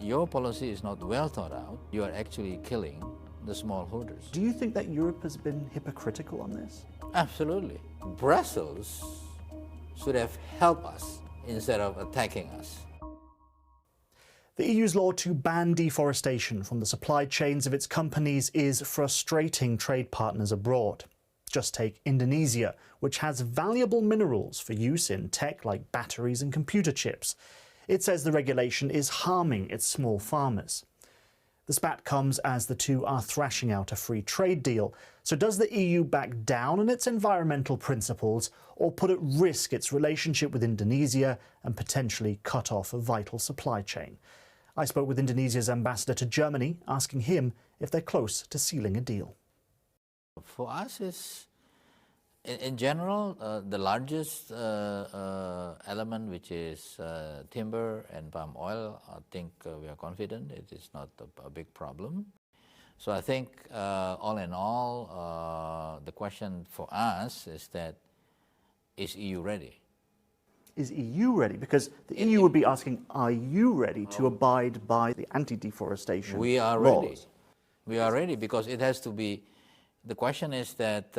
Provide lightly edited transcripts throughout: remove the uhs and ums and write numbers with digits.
your policy is not well thought out, you are actually killing the smallholders. Do you think that Europe has been hypocritical on this? Absolutely. Brussels should have helped us instead of attacking us. The EU's law to ban deforestation from the supply chains of its companies is frustrating trade partners abroad. Just take Indonesia, which has valuable minerals for use in tech like batteries and computer chips. It says the regulation is harming its small farmers. The spat comes as the two are thrashing out a free trade deal. So does the EU back down on its environmental principles or put at risk its relationship with Indonesia and potentially cut off a vital supply chain? I spoke with Indonesia's ambassador to Germany, asking him if they're close to sealing a deal. For us, it's, in general, the largest element, which is timber and palm oil, I think we are confident it is not a big problem. So I think, all in all, the question for us is that, is EU ready? Is EU ready? Because the EU would be asking, are you ready to abide by the anti-deforestation We are laws? ready. We are ready because it has to be. The question is that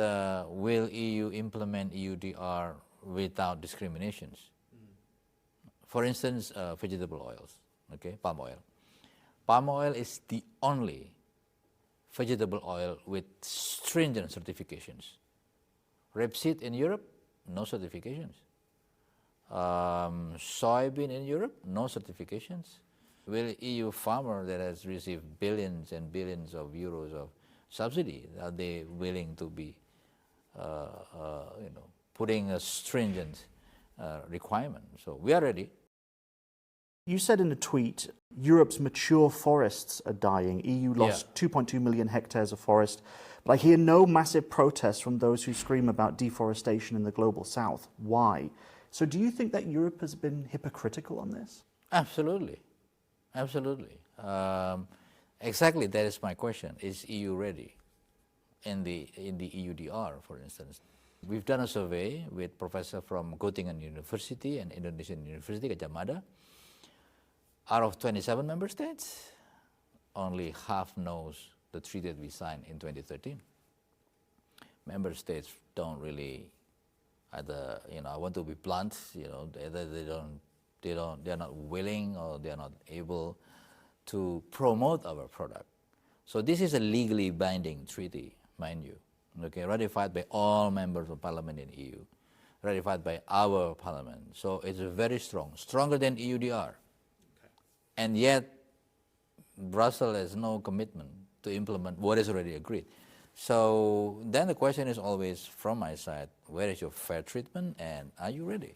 will EU implement EUDR without discriminations? For instance, vegetable oils, okay, palm oil. Palm oil is the only vegetable oil with stringent certifications. Rapeseed in Europe, no certifications. Soybean in Europe, no certifications. Will EU farmer that has received billions and billions of euros of subsidy, are they willing to be, putting a stringent requirement? So we are ready. You said in a tweet, Europe's mature forests are dying. EU lost 2.2 million hectares of forest. But I hear no massive protests from those who scream about deforestation in the global south. Why? So do you think that Europe has been hypocritical on this? Absolutely. Absolutely. Exactly, that is my question. Is EU ready in the EUDR, for instance? We've done a survey with professor from Göttingen University and Indonesian University, Gajah Mada. Out of 27 member states, only half knows the treaty that we signed in 2013. Member states don't really, either, I want to be blunt, either they're not willing or they're not able to promote our product. So this is a legally binding treaty, mind you, okay, ratified by all members of parliament in EU, ratified by our parliament. So it's very strong, stronger than EUDR. Okay. And yet, Brussels has no commitment to implement what is already agreed. So then the question is always, from my side, where is your fair treatment and are you ready?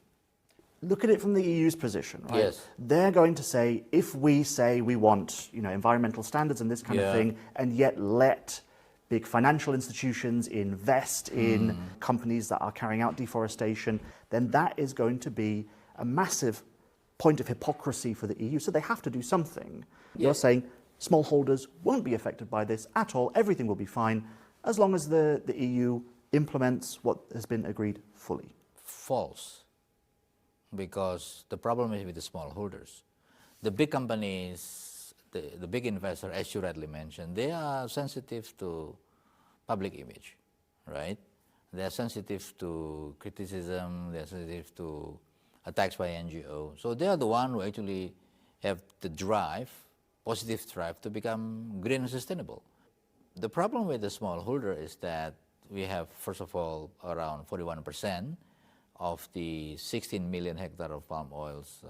Look at it from the EU's position, right? Yes. They're going to say, if we say we want, environmental standards and this kind of thing, and yet let big financial institutions invest in companies that are carrying out deforestation, then that is going to be a massive point of hypocrisy for the EU. So they have to do something. Yes. You're saying smallholders won't be affected by this at all. Everything will be fine as long as the EU implements what has been agreed fully. False. Because the problem is with the smallholders. The big companies, the big investors, as you rightly mentioned, they are sensitive to public image, right? They are sensitive to criticism, they are sensitive to attacks by NGO. So they are the one who actually have the drive, positive drive, to become green and sustainable. The problem with the smallholder is that we have, first of all, around 41% of the 16 million hectare of palm oils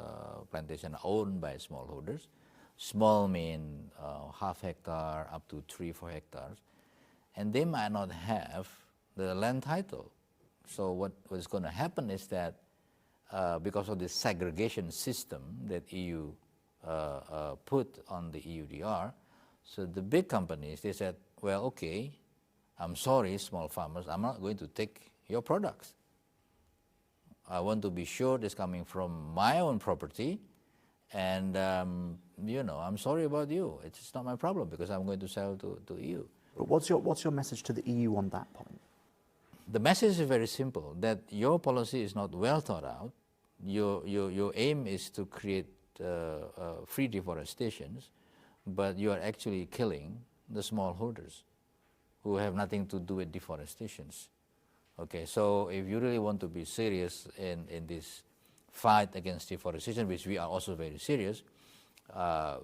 plantation owned by smallholders. Small mean half hectare up to 3-4 hectares. And they might not have the land title. So what is going to happen is that because of the segregation system that EU put on the EUDR, so the big companies, they said, well, okay, I'm sorry, small farmers, I'm not going to take your products. I want to be sure it's coming from my own property, and I'm sorry about you. It's not my problem because I'm going to sell to EU. But what's your message to the EU on that point? The message is very simple, that your policy is not well thought out. Your aim is to create free deforestation, but you are actually killing the smallholders who have nothing to do with deforestation. Okay, so if you really want to be serious in this fight against deforestation, which we are also very serious,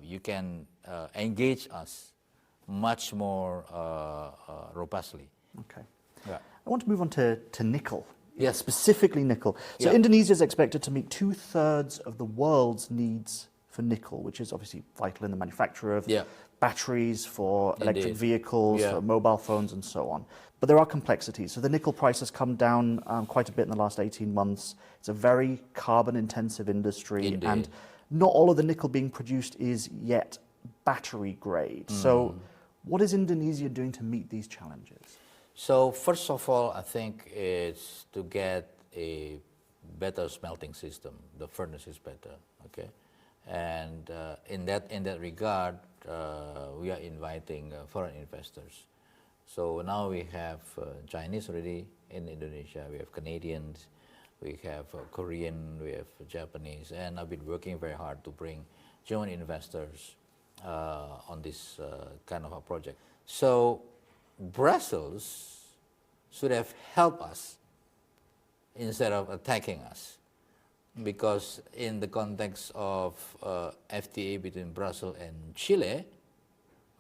you can engage us much more robustly. Okay. Yeah. I want to move on to nickel. Yes. Specifically nickel. So Yeah. Indonesia is expected to meet 2/3 of the world's needs for nickel, which is obviously vital in the manufacture of Yeah. batteries for electric Indeed. vehicles, Yeah. for mobile phones and so on. But there are complexities. So the nickel price has come down quite a bit in the last 18 months. It's a very carbon intensive industry. Indeed. And not all of the nickel being produced is yet battery grade. So what is Indonesia doing to meet these challenges? So first of all, I think it's to get a better smelting system. The furnace is better, okay? And in that regard, we are inviting foreign investors. So now we have Chinese already in Indonesia, we have Canadians, we have Korean, we have Japanese, and I've been working very hard to bring German investors on this kind of a project. So Brussels should have helped us instead of attacking us, because in the context of FTA between Brussels and Chile,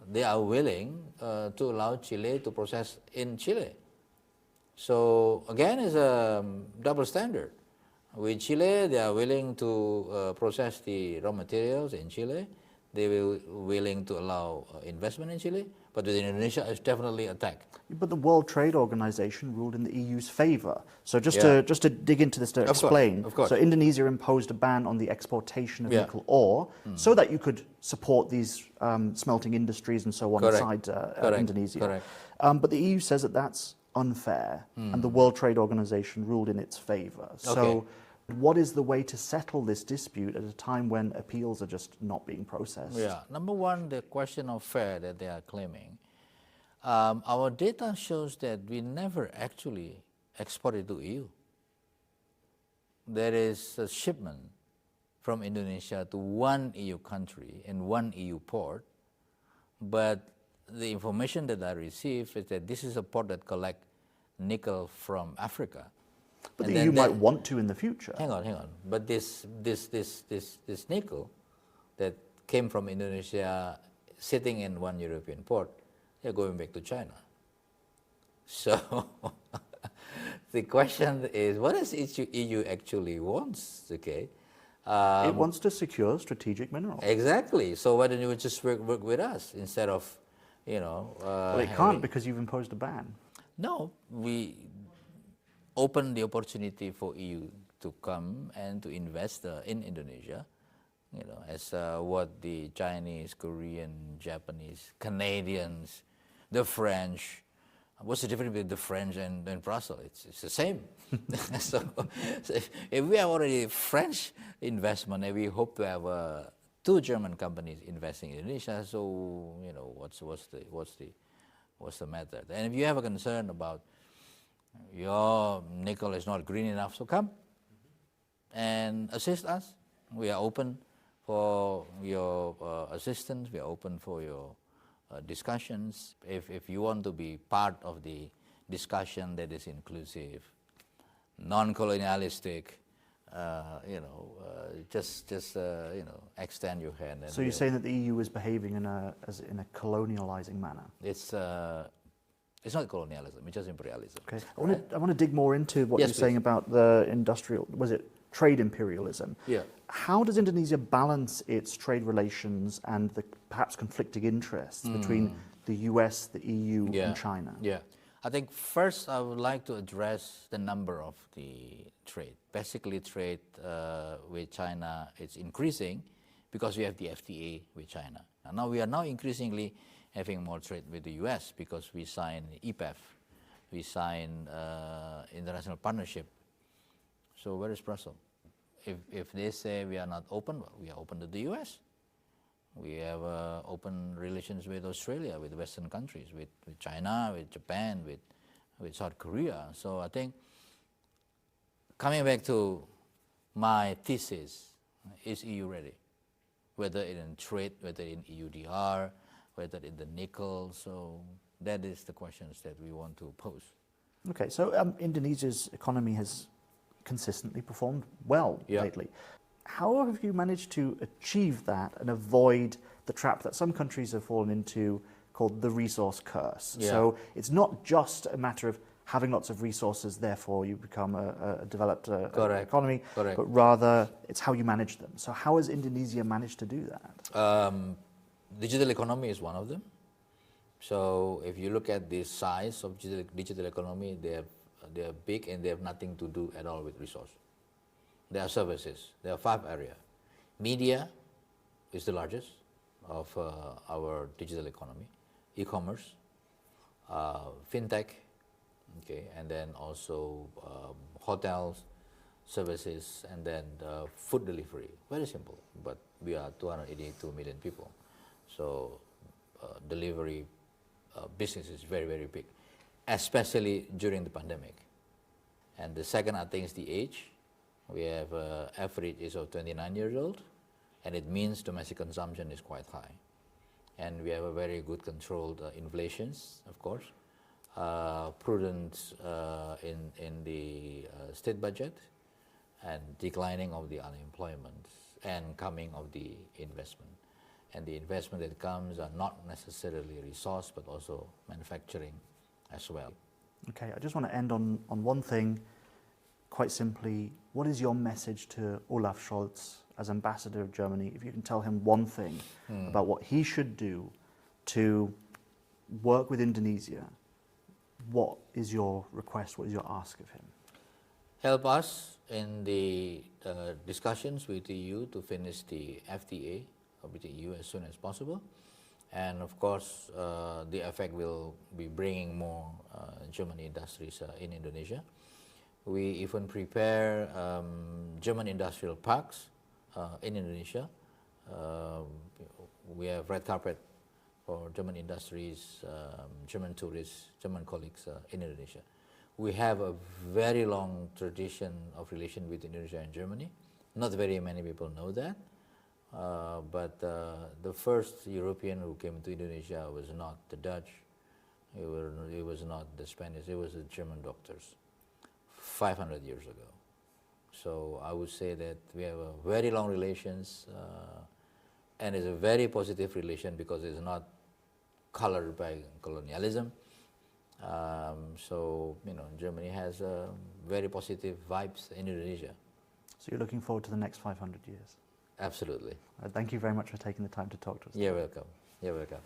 they are willing to allow Chile to process in Chile. So again, it's a double standard. With Chile, they are willing to process the raw materials in Chile. They will willing to allow investment in Chile, but with Indonesia, it's definitely attack. But the World Trade Organization ruled in the EU's favor. So just Yeah. to dig into this to Of course, explain. of course. So Indonesia imposed a ban on the exportation of Yeah. nickel ore so that you could support these smelting industries and so on Correct. inside Correct. Indonesia. Correct. But the EU says that that's unfair, and the World Trade Organization ruled in its favor. So what is the way to settle this dispute at a time when appeals are just not being processed? Yeah, number one, the question of fair that they are claiming. Our data shows that we never actually exported to EU. There is a shipment from Indonesia to one EU country in one EU port, but the information that I received is that this is a port that collects nickel from Africa. But And the EU then might want to in the future. Hang on. But this nickel that came from Indonesia, sitting in one European port, they're going back to China. So the question is, what does EU actually wants? Okay. It wants to secure strategic minerals. Exactly. So why don't you just work with us instead of, Well, it can't because you've imposed a ban. No, we open the opportunity for EU to come and to invest in Indonesia, as what the Chinese, Korean, Japanese, Canadians, the French. What's the difference between the French and Brussels? It's the same. so if we have already French investment, and we hope to have 2 German companies investing in Indonesia, so what's the matter? And if you have a concern about your nickel is not green enough, so come and assist us. We are open for your assistance. We are open for your discussions. If you want to be part of the discussion that is inclusive, non-colonialistic, just extend your hand. And So you're saying that the EU is behaving in a colonializing manner? It's not colonialism, it's just imperialism. Okay. I want to dig more into what Yes, you're saying please. about the trade imperialism? Yeah. How does Indonesia balance its trade relations and the perhaps conflicting interests between the US, the EU, and China? Yeah. I think first I would like to address the number of the trade. Basically, trade with China is increasing because we have the FTA with China. And now we are increasingly having more trade with the US because we signed EPAF, we signed international partnership. So where is Brussels? If they say we are not open, well, we are open to the US. We have open relations with Australia, with Western countries, with China, with Japan, with South Korea. So I think, coming back to my thesis, is EU ready? whether in trade, whether in EUDR, whether in the nickel. So that is the questions that we want to pose. Okay, so Indonesia's economy has consistently performed well lately. How have you managed to achieve that and avoid the trap that some countries have fallen into called the resource curse? So it's not just a matter of having lots of resources, therefore you become a developed economy, but rather it's how you manage them. So how has Indonesia managed to do that? Digital economy is one of them. So if you look at the size of digital economy, they are big and they have nothing to do at all with resource. There are services. There are 5 areas. Media is the largest of our digital economy. E-commerce, fintech, okay, and then also hotels, services, and then food delivery. Very simple, but we are 282 million people. So delivery business is very, very big, especially during the pandemic. And the second, I think, is the age. We have average age of 29 years old, and it means domestic consumption is quite high. And we have a very good controlled inflations, of course, prudence in the state budget, and declining of the unemployment, and coming of the investment. And the investment that comes are not necessarily resource, but also manufacturing as well. Okay, I just want to end on one thing. Quite simply, what is your message to Olaf Scholz as ambassador of Germany? If you can tell him one thing about what he should do to work with Indonesia, what is your request, what is your ask of him? Help us in the discussions with the EU to finish the FTA with the EU as soon as possible. And of course, the effect will be bringing more German industries in Indonesia. We even prepare German industrial parks in Indonesia. We have red carpet for German industries, German tourists, German colleagues in Indonesia. We have a very long tradition of relation with Indonesia and Germany. Not very many people know that. But the first European who came to Indonesia was not the Dutch, it was not the Spanish, it was the German doctors. 500 years ago. So I would say that we have a very long relations and it's a very positive relation because it's not colored by colonialism. So, you know, Germany has very positive vibes in Indonesia. So you're looking forward to the next 500 years? Absolutely. Thank you very much for taking the time to talk to us. You're welcome. You're welcome.